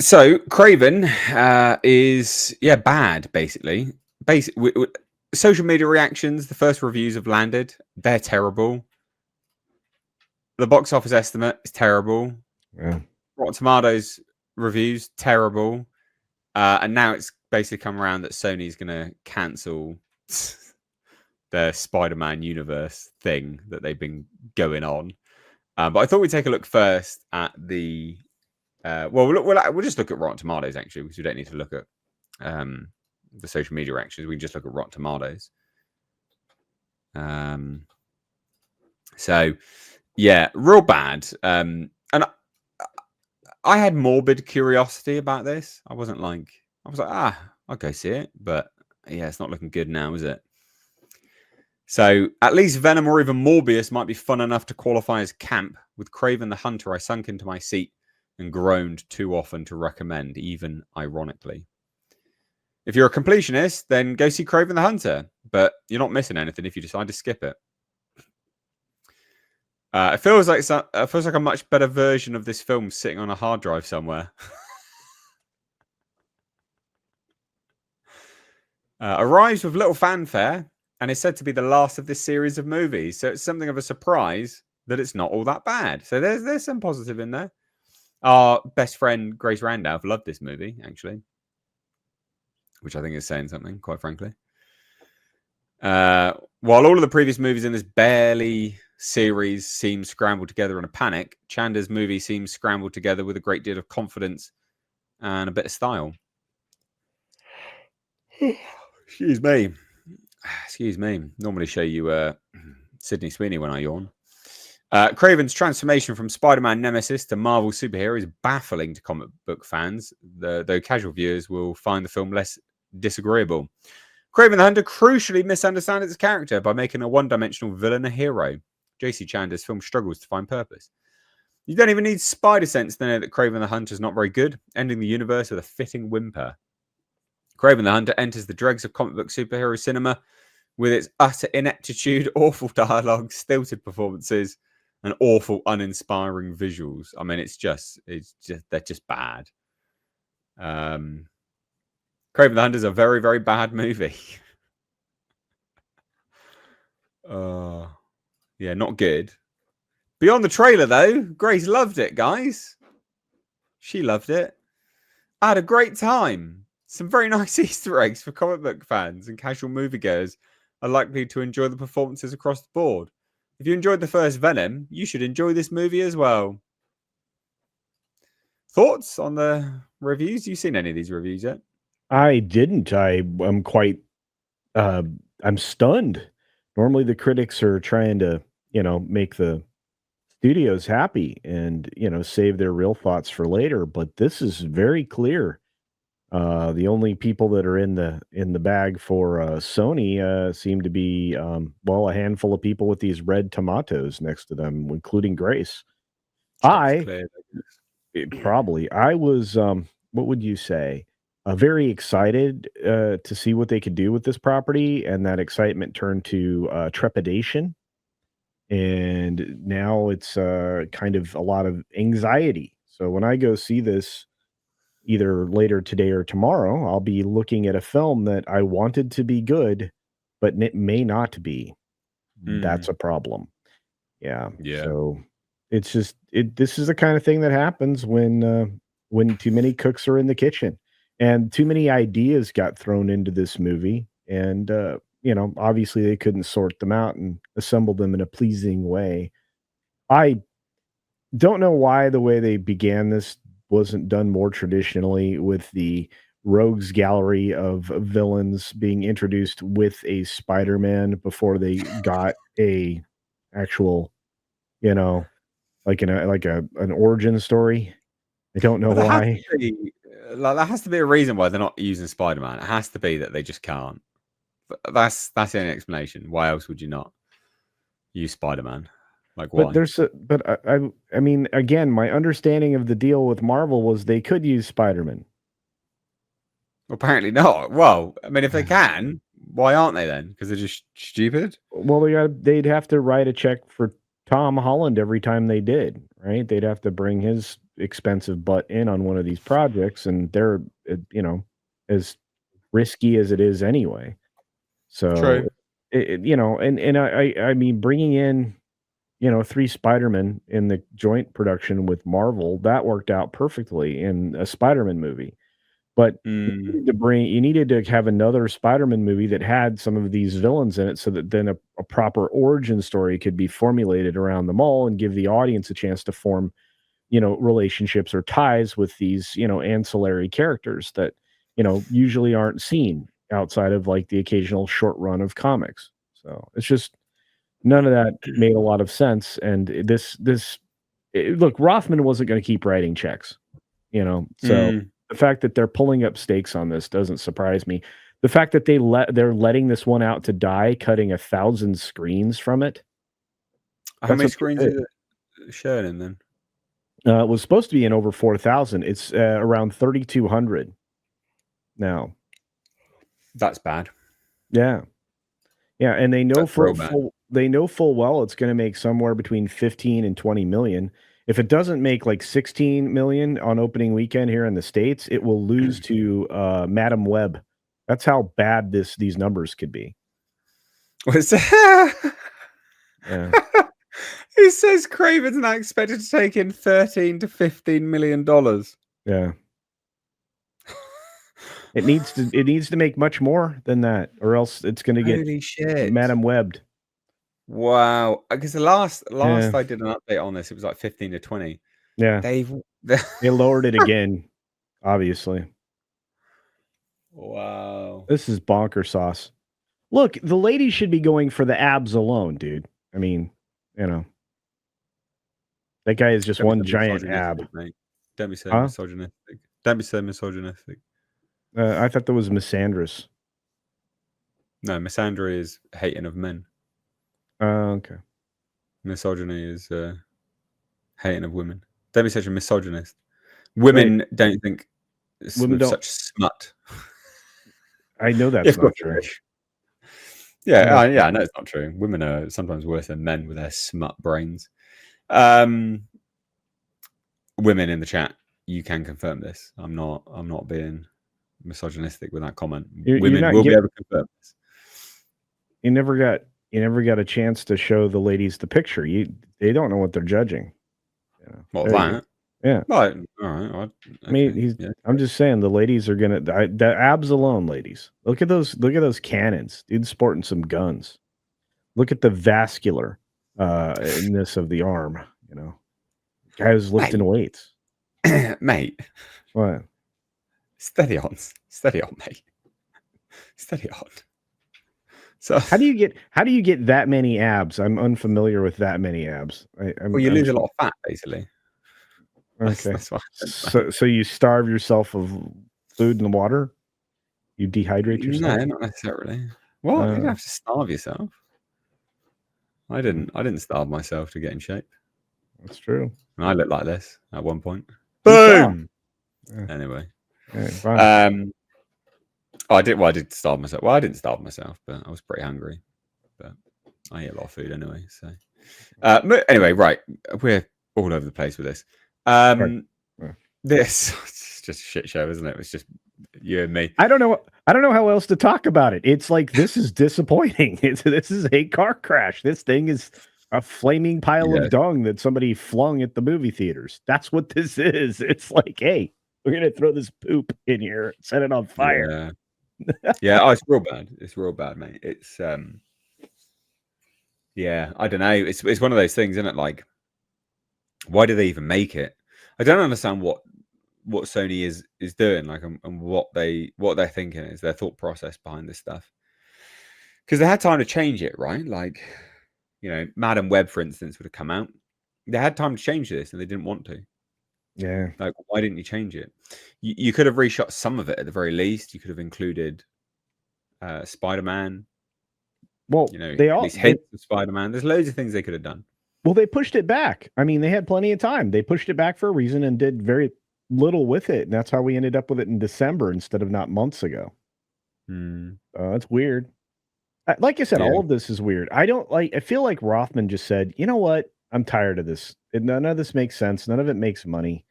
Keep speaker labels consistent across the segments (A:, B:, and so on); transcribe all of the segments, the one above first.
A: So Kraven is bad basically. Social media reactions. The first reviews have landed. They're terrible. The box office estimate is terrible.
B: Yeah.
A: Rotten Tomatoes reviews terrible. And now it's basically come around that Sony's going to cancel their Spider-Man universe thing that they've been going on. But I thought we'd take a look first at the. We'll just look at Rotten Tomatoes actually, because we don't need to look at the social media reactions. We can just look at Rotten Tomatoes. So yeah, real bad. And I had morbid curiosity about this. I was like, I'll go see it, but yeah, it's not looking good now, is it? So at least Venom or even Morbius might be fun enough to qualify as camp. With Kraven the Hunter, I sunk into my seat and groaned too often to recommend, even ironically. If you're a completionist, then go see Kraven the Hunter, but you're not missing anything if you decide to skip it. It feels like a much better version of this film sitting on a hard drive somewhere. Arrives with little fanfare and is said to be the last of this series of movies. So it's something of a surprise that it's not all that bad. So there's some positive in there. Our best friend Grace Randolph loved this movie, actually, which I think is saying something, quite frankly. While all of the previous movies in this barely series seem scrambled together in a panic, Chanda's movie seems scrambled together with a great deal of confidence and a bit of style. Excuse me. Normally show you Sydney Sweeney when I yawn. Kraven's transformation from Spider-Man nemesis to Marvel superhero is baffling to comic book fans, though casual viewers will find the film less disagreeable. Kraven the Hunter crucially misunderstands its character by making a one-dimensional villain a hero. J.C. Chanda's film struggles to find purpose. You don't even need spider sense to know that Kraven the Hunter is not very good, ending the universe with a fitting whimper. Kraven the Hunter enters the dregs of comic book superhero cinema with its utter ineptitude, awful dialogue, stilted performances, and awful, uninspiring visuals. I mean, they're just bad. Kraven the Hunter is a very, very bad movie. Yeah, not good. Beyond the trailer, though, Grace loved it, guys. She loved it. I had a great time. Some very nice Easter eggs for comic book fans and casual moviegoers are likely to enjoy the performances across the board. If you enjoyed the first Venom, you should enjoy this movie as well. Thoughts on the reviews? You seen any of these reviews yet?
B: I didn't. I'm quite. I'm stunned. Normally, the critics are trying to, make the studios happy and save their real thoughts for later. But this is very clear. The only people that are in the bag for Sony seem to be a handful of people with these red tomatoes next to them, including Grace. I was what would you say? Very excited to see what they could do with this property, and that excitement turned to trepidation, and now it's kind of a lot of anxiety. So when I go see this, either later today or tomorrow, I'll be looking at a film that I wanted to be good, but it may not be. That's a problem. Yeah.
A: Yeah.
B: So it's just this is the kind of thing that happens when too many cooks are in the kitchen and too many ideas got thrown into this movie, and obviously they couldn't sort them out and assemble them in a pleasing way. I don't know why the way they began this wasn't done more traditionally, with the rogues gallery of villains being introduced with a Spider-Man before they got a actual, you know, an origin story. I don't know why.
A: There has to be a reason why they're not using Spider-Man. It has to be that they just can't. That's the only explanation. Why else would you not use Spider-Man? Like, why?
B: I mean, again, my understanding of the deal with Marvel was they could use Spider-Man.
A: Well, apparently not. Well, I mean, if they can, why aren't they then? Because they're just stupid?
B: Well, they'd have to write a check for Tom Holland every time they did, right? They'd have to bring his expensive butt in on one of these projects, and they're, as risky as it is anyway. So,
A: True.
B: I mean, bringing in, 3 Spider-Man in the joint production with Marvel, that worked out perfectly in a Spider-Man movie. But
A: Mm.
B: you needed to have another Spider-Man movie that had some of these villains in it so that then a proper origin story could be formulated around them all and give the audience a chance to form, relationships or ties with these, ancillary characters that, usually aren't seen outside of like the occasional short run of comics. So it's just none of that made a lot of sense. And look, Rothman wasn't going to keep writing checks, so
A: Mm.
B: the fact that they're pulling up stakes on this doesn't surprise me. The fact that they're letting this one out to die, cutting 1,000 screens from it.
A: How
B: That's
A: many
B: what they
A: screens
B: did.
A: is it showing in then?
B: It was supposed to be in over 4,000. It's around 3,200 now.
A: That's bad.
B: Yeah, yeah, and they know
A: That's real bad.
B: they know full well it's going to make somewhere between 15 and 20 million. If it doesn't make like 16 million on opening weekend here in the States, it will lose to Madam Web. That's how bad these numbers could be.
A: What's
B: Yeah.
A: It says Kraven's now expected to take in $13 to $15 million.
B: Yeah. It needs to make much more than that, or else it's gonna get
A: Holy shit!
B: Madam Webbed.
A: Wow. Because the last
B: Yeah.
A: I did an update on this, it was like 15 to 20.
B: Yeah.
A: They've
B: They lowered it again, obviously.
A: wow.
B: This is bonker sauce. Look, the ladies should be going for the abs alone, dude. I mean, you know. That guy is just
A: Don't be
B: one
A: so
B: giant ab.
A: misogynistic, mate. Don't be so
B: Huh?
A: misogynistic. Don't be so misogynistic.
B: I thought that was misandrous.
A: No, misandry is hating of men.
B: Okay.
A: Misogyny is hating of women. Don't be such a misogynist. Women don't think
B: Women
A: with
B: don't.
A: such smut.
B: I know that's
A: Of
B: not
A: course
B: true.
A: they wish. Yeah,
B: No.
A: yeah, I know it's not true. Women are sometimes worse than men with their smut brains. Women in the chat, you can confirm this. I'm not being misogynistic with that comment.
B: You're
A: Women
B: not
A: will be able to confirm this.
B: You never got a chance to show the ladies the picture. They don't know what they're judging. Yeah.
A: What
B: There you go.
A: that?
B: Yeah.
A: Right. All right. Well,
B: I mean,
A: okay. Yeah.
B: I'm just saying the ladies are gonna the abs alone, ladies. Look at those cannons. Dude's sporting some guns. Look at the vascular ness of the arm, Guy who's lifting weights.
A: Mate.
B: What?
A: Steady on, mate. Steady on. So
B: How do you get that many abs? I'm unfamiliar with that many abs.
A: well, you lose a lot of fat, basically.
B: Okay.
A: That's what
B: So you starve yourself of food and water? You dehydrate yourself?
A: No, not necessarily. What? You don't have to starve yourself. I didn't starve myself to get in shape.
B: That's true.
A: And I looked like this at one point.
B: Boom.
A: Anyway.
B: Fine.
A: I did starve myself. Well, I didn't starve myself, but I was pretty hungry. But I eat a lot of food anyway. So, but anyway, right, we're all over the place with this. This it's just a shit show, isn't it? It's just you and me.
B: I don't know how else to talk about it. It's like this is disappointing. This is a car crash. This thing is a flaming pile of dung that somebody flung at the movie theaters. That's what this is. It's like, hey, we're gonna throw this poop in here, set it on fire.
A: Yeah, oh, it's real bad. It's real bad, mate. It's yeah, I don't know. It's one of those things, isn't it? Like, why do they even make it? I don't understand what Sony is doing, like, and what they're thinking is their thought process behind this stuff. Because they had time to change it, right? Like, Madam Web, for instance, would have come out. They had time to change this, and they didn't want to.
B: Yeah.
A: Like, why didn't you change it? You could have reshot some of it at the very least. You could have included Spider-Man.
B: Well,
A: they at least hints of Spider-Man. There's loads of things they could have done.
B: Well, they pushed it back. I mean, they had plenty of time. They pushed it back for a reason and did very little with it. And that's how we ended up with it in December instead of not months ago. That's weird. Like I said, all of this is weird. I feel like Rothman just said, you know what? I'm tired of this. None of this makes sense. None of it makes money.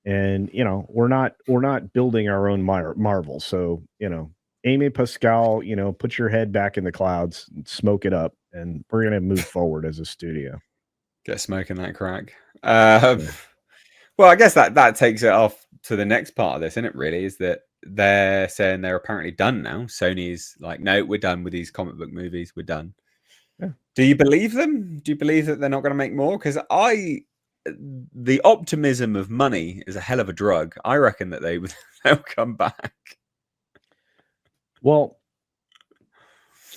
B: And we're not building our own Marvel. So Amy Pascal, put your head back in the clouds, and smoke it up, and we're gonna move forward as a studio.
A: Get smoking that crack.
B: Yeah.
A: Well, I guess that takes it off to the next part of this, isn't it? Really, is that they're saying they're apparently done now. Sony's like, no, we're done with these comic book movies. We're done.
B: Yeah.
A: Do you believe them? Do you believe that they're not going to make more? Because the optimism of money is a hell of a drug. I reckon that they'll come back.
B: Well,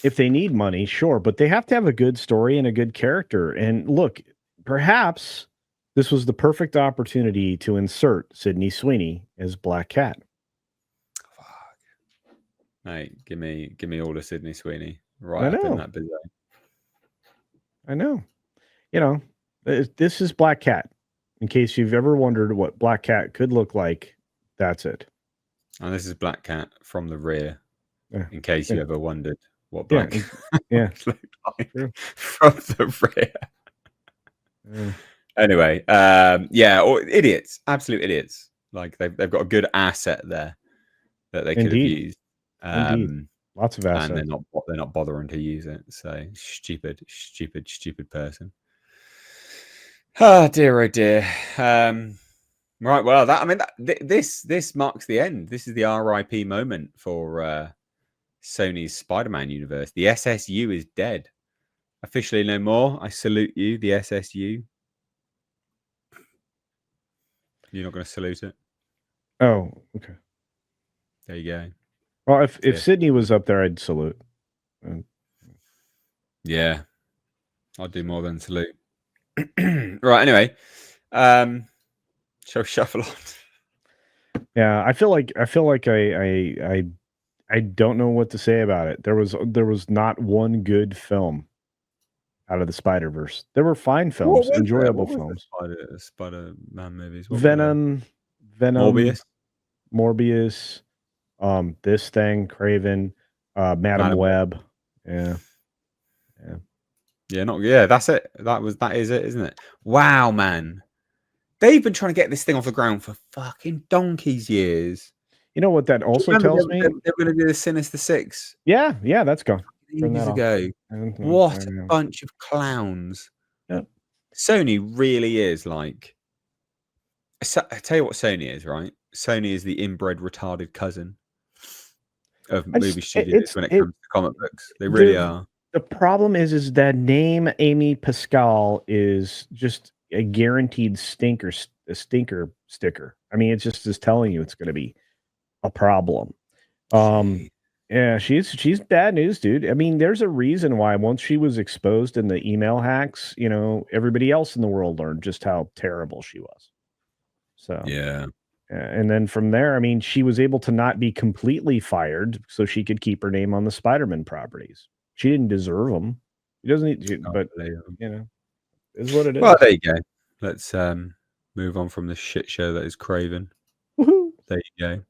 B: if they need money, sure, but they have to have a good story and a good character. And look, perhaps this was the perfect opportunity to insert Sydney Sweeney as Black Cat.
A: Fuck. Mate, give me all the Sydney Sweeney right up in that bizarre.
B: I know. This is Black Cat. In case you've ever wondered what Black Cat could look like, that's it.
A: And this is Black Cat from the rear.
B: Yeah.
A: In case you ever wondered what Black Cat looked like from the rear. Anyway, or idiots, absolute idiots. Like they've got a good asset there that they could have used.
B: Indeed. Lots of assets.
A: And they're not bothering to use it. So stupid person. Oh dear, oh dear. Right, well, this marks the end. This is the RIP moment for Sony's Spider-Man universe. The SSU is dead. Officially no more. I salute you, the SSU. You're not going to salute it?
B: Oh, okay.
A: There you go.
B: Well, if Sydney was up there, I'd salute.
A: Yeah, I'll do more than salute. Right. Anyway, shall we shuffle on?
B: Yeah, I feel like I don't know what to say about it. There was not one good film out of the Spider-Verse. There were fine films, enjoyable films.
A: Spider-Man movies.
B: Venom, Morbius, this thing, Kraven, Madam Web. Yeah.
A: That's it. That is it, isn't it? Wow, man. They've been trying to get this thing off the ground for fucking donkey's years.
B: You know what that also tells me?
A: They're going to do the Sinister Six.
B: Yeah, that's gone.
A: Years ago. What a bunch of clowns.
B: Yep.
A: Sony really is like... I tell you what Sony is, right? Sony is the inbred retarded cousin of movie studios when it comes to comic books. They really are.
B: The problem is that name Amy Pascal is just a guaranteed stinker sticker. I mean, it's just telling you it's going to be a problem. Yeah, she's bad news, dude. I mean, there's a reason why once she was exposed in the email hacks, everybody else in the world learned just how terrible she was. So
A: yeah.
B: And then from there, I mean, she was able to not be completely fired so she could keep her name on the Spider-Man properties. She didn't deserve them. She doesn't need, but is what it is.
A: Well, there you go. Let's move on from the shit show that is Kraven.
B: Woohoo.
A: There you go.